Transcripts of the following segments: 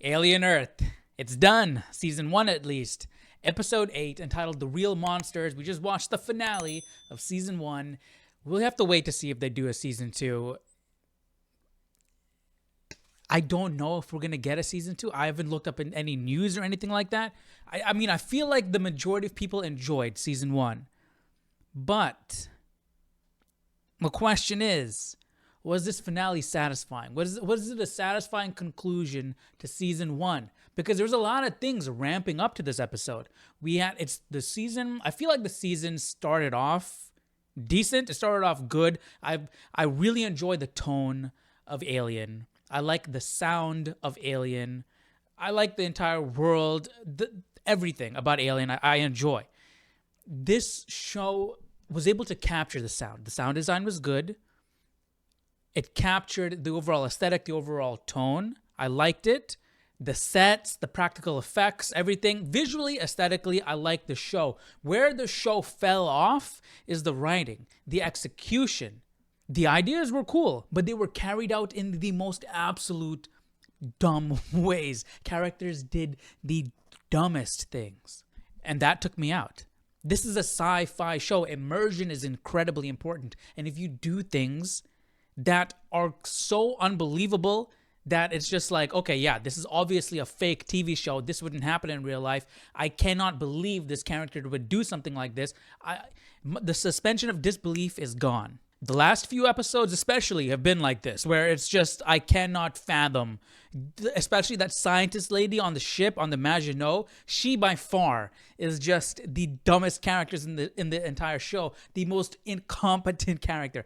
Alien Earth. It's done. Season 1 at least. Episode 8, entitled The Real Monsters. We just watched the finale of Season 1. We'll have to wait to see if they do a Season 2. I don't know if we're going to get a Season 2. I haven't looked up in any news or anything like that. I mean, I feel like the majority of people enjoyed Season 1. But the question is, was this finale satisfying? Was it a satisfying conclusion to Season 1? Because there's a lot of things ramping up to this episode. I feel like the season started off decent. It started off good. I really enjoy the tone of Alien. I like the sound of Alien. I like the entire world. Everything about Alien I enjoy. This show was able to capture the sound. The sound design was good. It captured the overall aesthetic, the overall tone. I liked it. The sets, the practical effects, everything. Visually, aesthetically, I liked the show. Where the show fell off is the writing, the execution. The ideas were cool, but they were carried out in the most absolute dumb ways. Characters did the dumbest things. And that took me out. This is a sci-fi show. Immersion is incredibly important. And if you do things that are so unbelievable that it's just like, okay, yeah, this is obviously a fake TV show. This wouldn't happen in real life. I cannot believe this character would do something like this. The suspension of disbelief is gone. The last few episodes especially have been like this, where it's just, I cannot fathom, especially that scientist lady on the ship, on the Maginot. She by far is just the dumbest characters in the entire show, the most incompetent character.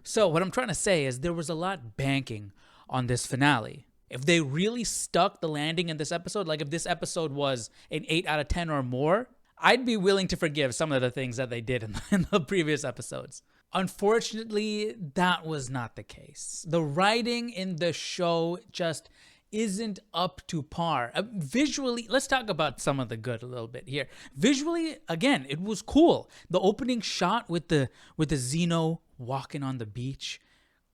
So what I'm trying to say is there was a lot banking on this finale. If they really stuck the landing in this episode, like if this episode was an 8 out of 10 or more, I'd be willing to forgive some of the things that they did in the previous episodes. Unfortunately, that was not the case. The writing in the show just isn't up to par. Visually, let's talk about some of the good a little bit here. Visually, again, it was cool. The opening shot with the Xeno walking on the beach,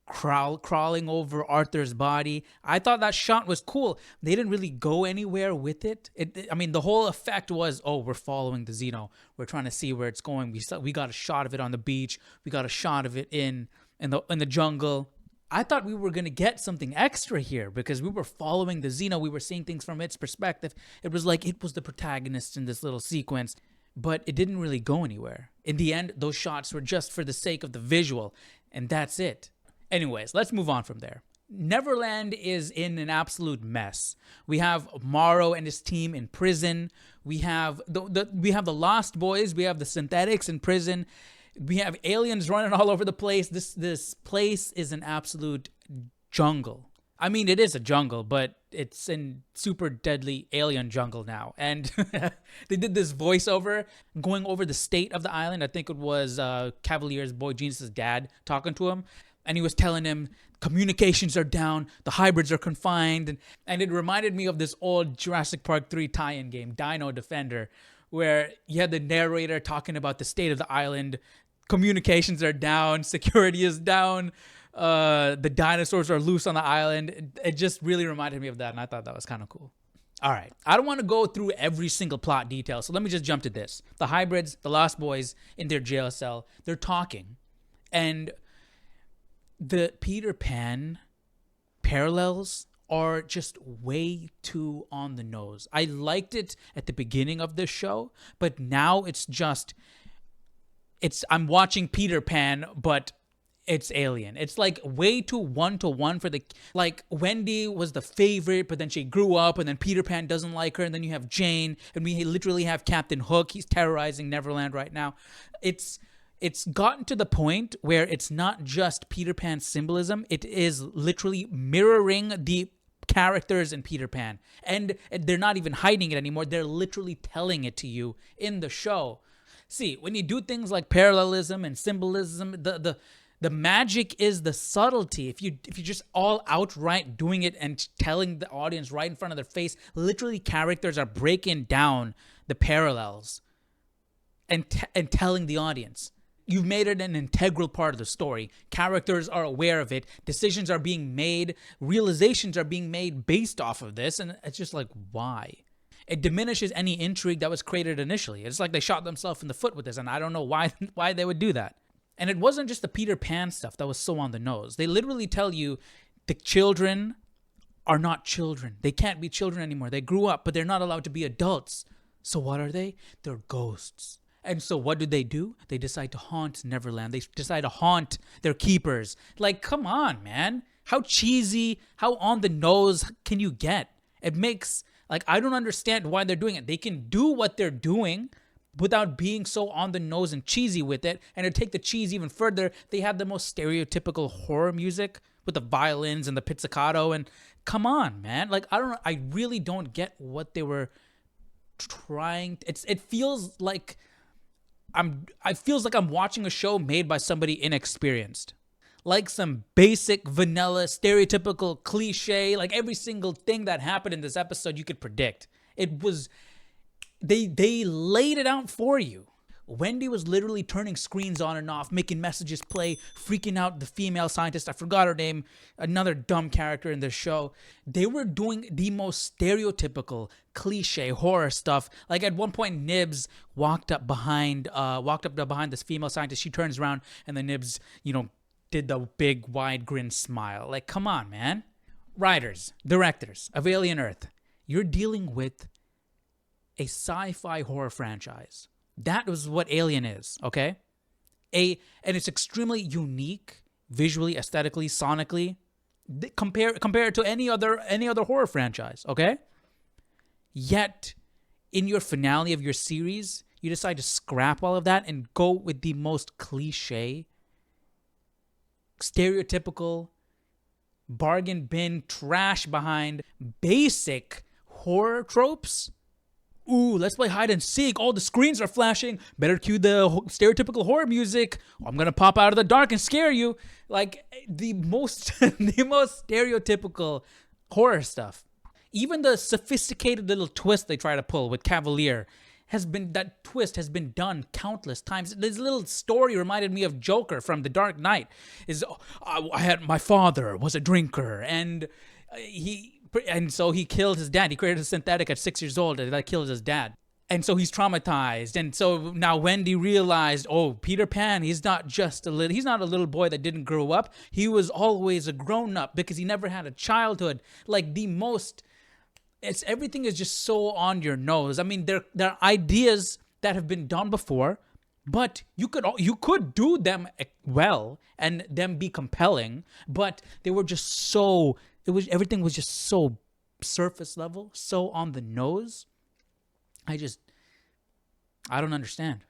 crawling over Arthur's body. I thought that shot was cool. They didn't really go anywhere with it. The whole effect was, oh, we're following the Xeno. We're trying to see where it's going. We got a shot of it on the beach. We got a shot of it in the jungle. I thought we were going to get something extra here because we were following the Xeno. We were seeing things from its perspective. It was like it was the protagonist in this little sequence, but it didn't really go anywhere. In the end, those shots were just for the sake of the visual, and that's it. Anyways, let's move on from there. Neverland is in an absolute mess. We have Morrow and his team in prison. We have the Lost Boys. We have the synthetics in prison. We have aliens running all over the place. This place is an absolute jungle. I mean, it is a jungle, but it's in super deadly alien jungle now. And they did this voiceover going over the state of the island. I think it was Cavalier's Boy Genius's dad talking to him. And he was telling him communications are down, the hybrids are confined. And it reminded me of this old Jurassic Park 3 tie-in game, Dino Defender, where you had the narrator talking about the state of the island. Communications are down, security is down, the dinosaurs are loose on the island. It just really reminded me of that, and I thought that was kind of cool. All right, I don't want to go through every single plot detail, so let me just jump to this. The hybrids, the Lost Boys in their jail cell, they're talking, and the Peter Pan parallels are just way too on the nose. I liked it at the beginning of this show, but now I'm watching Peter Pan, but it's Alien. It's like way too one-to-one for like Wendy was the favorite, but then she grew up, and then Peter Pan doesn't like her, and then you have Jane, and we literally have Captain Hook. He's terrorizing Neverland right now. It's gotten to the point where it's not just Peter Pan symbolism. It is literally mirroring the characters in Peter Pan. And they're not even hiding it anymore. They're literally telling it to you in the show. See, when you do things like parallelism and symbolism, the magic is the subtlety. If you're just all outright doing it and telling the audience right in front of their face, literally characters are breaking down the parallels and telling the audience. You've made it an integral part of the story. Characters are aware of it. Decisions are being made. Realizations are being made based off of this. And it's just like, why? It diminishes any intrigue that was created initially. It's like they shot themselves in the foot with this. And I don't know why they would do that. And it wasn't just the Peter Pan stuff that was so on the nose. They literally tell you the children are not children. They can't be children anymore. They grew up, but they're not allowed to be adults. So what are they? They're ghosts. And so what do? They decide to haunt Neverland. They decide to haunt their keepers. Like, come on, man. How cheesy, how on the nose can you get? It makes, like, I don't understand why they're doing it. They can do what they're doing without being so on the nose and cheesy with it. And to take the cheese even further, they have the most stereotypical horror music with the violins and the pizzicato. And come on, man. Like, I really don't get what they were trying. It feels like I'm watching a show made by somebody inexperienced. Like some basic, vanilla, stereotypical cliche, like every single thing that happened in this episode you could predict. It was, they laid it out for you. Wendy was literally turning screens on and off, making messages play, freaking out the female scientist. I forgot her name, another dumb character in the show. They were doing the most stereotypical, cliche horror stuff. Like at one point, Nibs walked up behind this female scientist. She turns around and the Nibs, did the big wide grin smile. Like, come on, man. Writers, directors of Alien Earth, you're dealing with a sci-fi horror franchise. That was what Alien is, okay? And it's extremely unique, visually, aesthetically, sonically, compared to any other horror franchise, okay? Yet, in your finale of your series, you decide to scrap all of that and go with the most cliche, stereotypical, bargain bin, trash behind, basic horror tropes. Ooh, let's play hide and seek. Oh, the screens are flashing. Better cue the stereotypical horror music. I'm gonna pop out of the dark and scare you. Like the most stereotypical horror stuff. Even the sophisticated little twist they try to pull with Cavalier has been done countless times. This little story reminded me of Joker from The Dark Knight. My father was a drinker and so he killed his dad. He created a synthetic at 6 years old that killed his dad. And so he's traumatized. And so now Wendy realized, oh, Peter Pan, he's not a little boy that didn't grow up. He was always a grown up because he never had a childhood. Like everything is just so on your nose. I mean, there are ideas that have been done before, but you could do them well and them be compelling, but they were just everything was just so surface level, so on the nose. I don't understand.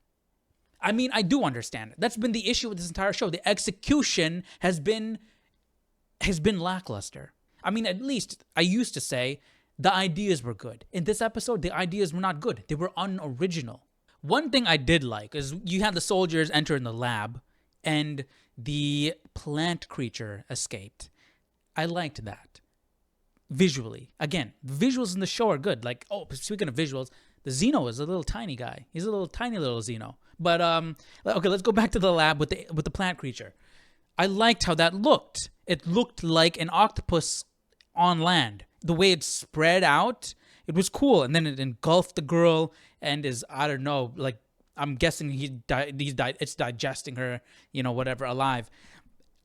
I mean, I do understand. That's been the issue with this entire show. The execution has been lackluster. I mean, at least I used to say the ideas were good. In this episode, the ideas were not good. They were unoriginal. One thing I did like is you had the soldiers enter in the lab and the plant creature escaped. I liked that. Visually. Again, the visuals in the show are good. Like, oh, speaking of visuals, the Xeno is a little tiny guy. He's a little tiny little Xeno. But, okay, let's go back to the lab with the plant creature. I liked how that looked. It looked like an octopus on land. The way it spread out, it was cool. And then it engulfed the girl and I don't know, like, I'm guessing it's digesting her, whatever, alive.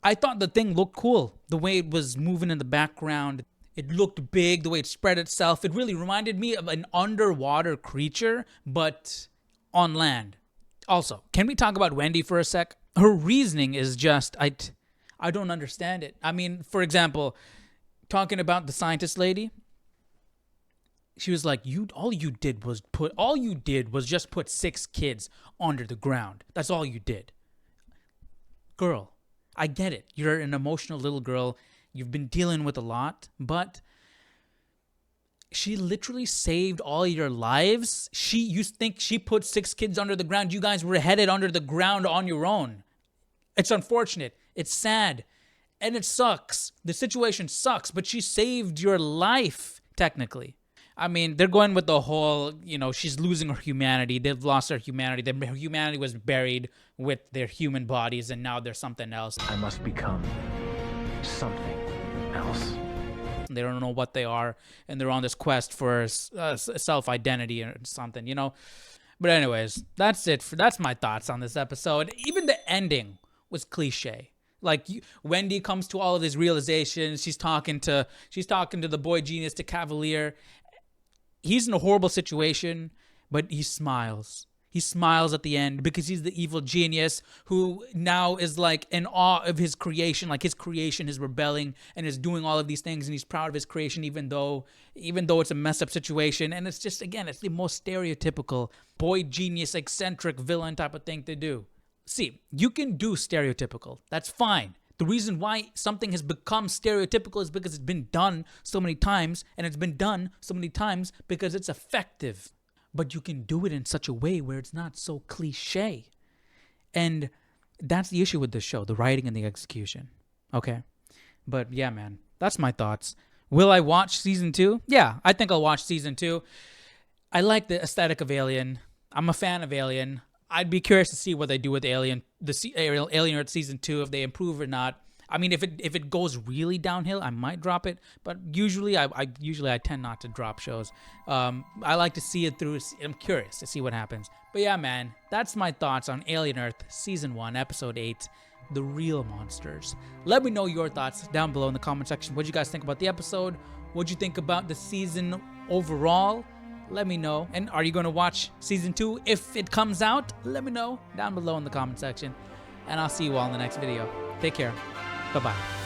I thought the thing looked cool. The way it was moving in the background, it looked big, the way it spread itself. It really reminded me of an underwater creature, but on land. Also, can we talk about Wendy for a sec? Her reasoning is just, I don't understand it. I mean, for example, talking about the scientist lady, she was like, all you did was just put 6 kids under the ground. That's all you did. Girl, I get it. You're an emotional little girl. You've been dealing with a lot, but she literally saved all your lives. You think she put 6 kids under the ground? You guys were headed under the ground on your own. It's unfortunate. It's sad. And it sucks. The situation sucks, but she saved your life, technically. I mean, they're going with the whole, she's losing her humanity. They've lost their humanity. Their humanity was buried with their human bodies, and now they're something else. I must become something else. They don't know what they are, and they're on this quest for self-identity or something, But anyways, that's it. That's my thoughts on this episode. Even the ending was cliche. Like Wendy comes to all of these realizations. She's talking to the boy genius, to Cavalier. He's in a horrible situation, but he smiles. He smiles at the end because he's the evil genius who now is like in awe of his creation. Like his creation is rebelling and is doing all of these things, and he's proud of his creation even though it's a messed up situation. And it's just, again, it's the most stereotypical boy genius, eccentric villain type of thing to do. See, you can do stereotypical. That's fine. The reason why something has become stereotypical is because it's been done so many times, and it's been done so many times because it's effective. But you can do it in such a way where it's not so cliche. And that's the issue with this show, the writing and the execution. Okay? But yeah, man, that's my thoughts. Will I watch season 2? Yeah, I think I'll watch season 2. I like the aesthetic of Alien. I'm a fan of Alien. I'd be curious to see what they do with Alien, Alien Earth season 2, if they improve or not. I mean, if it goes really downhill, I might drop it. But usually, I tend not to drop shows. I like to see it through. I'm curious to see what happens. But yeah, man, that's my thoughts on Alien Earth season 1, episode 8, The Real Monsters. Let me know your thoughts down below in the comment section. What do you guys think about the episode? What do you think about the season overall? Let me know. And are you going to watch season 2 if it comes out? Let me know down below in the comment section. And I'll see you all in the next video. Take care. Bye-bye.